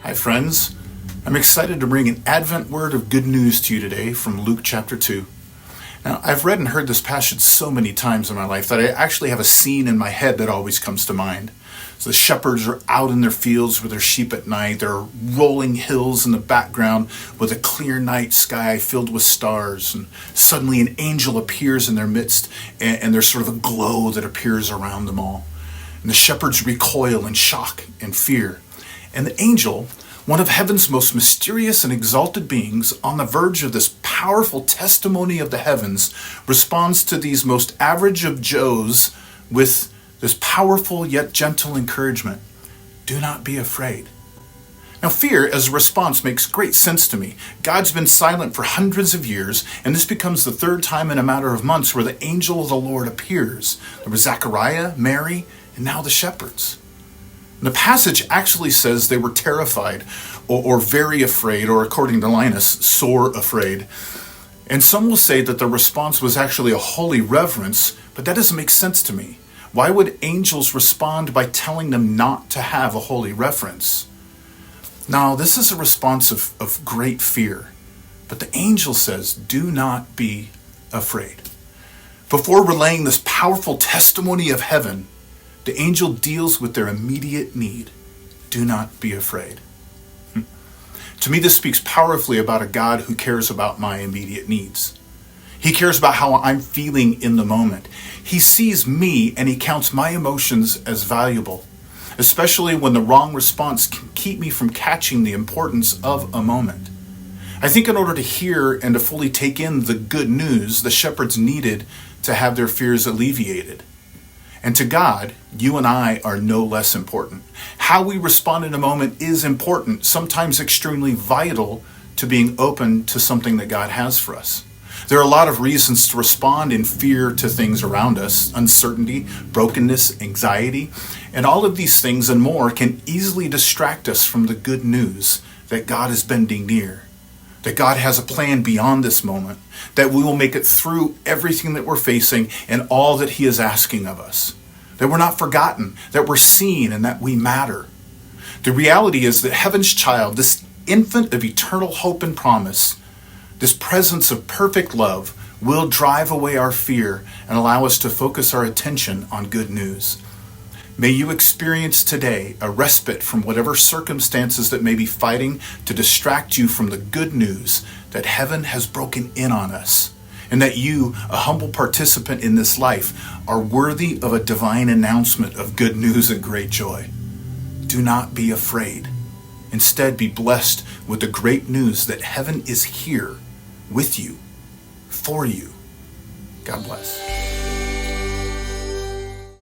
Hi friends, I'm excited to bring an Advent word of good news to you today from Luke chapter 2. Now, I've read and heard this passage so many times in my life that I actually have a scene in my head that always comes to mind. So the shepherds are out in their fields with their sheep at night. There are rolling hills in the background with a clear night sky filled with stars. And suddenly an angel appears in their midst, and there's sort of a glow that appears around them all. And the shepherds recoil in shock and fear. And the angel, one of heaven's most mysterious and exalted beings, on the verge of this powerful testimony of the heavens, responds to these most average of Joes with this powerful yet gentle encouragement. Do not be afraid. Now, fear as a response makes great sense to me. God's been silent for hundreds of years, and this becomes the third time in a matter of months where the angel of the Lord appears. There was Zechariah, Mary, and now the shepherds. The passage actually says they were terrified or very afraid, or according to Linus, sore afraid. And some will say that the response was actually a holy reverence, but that doesn't make sense to me. Why would angels respond by telling them not to have a holy reverence? Now, this is a response of great fear, but the angel says, do not be afraid. Before relaying this powerful testimony of heaven, the angel deals with their immediate need. Do not be afraid. To me, this speaks powerfully about a God who cares about my immediate needs. He cares about how I'm feeling in the moment. He sees me and he counts my emotions as valuable, especially when the wrong response can keep me from catching the importance of a moment. I think in order to hear and to fully take in the good news, the shepherds needed to have their fears alleviated. And to God, you and I are no less important. How we respond in a moment is important, sometimes extremely vital to being open to something that God has for us. There are a lot of reasons to respond in fear to things around us: uncertainty, brokenness, anxiety, and all of these things and more can easily distract us from the good news that God is bending near, that God has a plan beyond this moment, that we will make it through everything that we're facing and all that He is asking of us, that we're not forgotten, that we're seen, and that we matter. The reality is that heaven's child, this infant of eternal hope and promise, this presence of perfect love, will drive away our fear and allow us to focus our attention on good news. May you experience today a respite from whatever circumstances that may be fighting to distract you from the good news that heaven has broken in on us, and that you, a humble participant in this life, are worthy of a divine announcement of good news and great joy. Do not be afraid. Instead, be blessed with the great news that heaven is here with you, for you. God bless.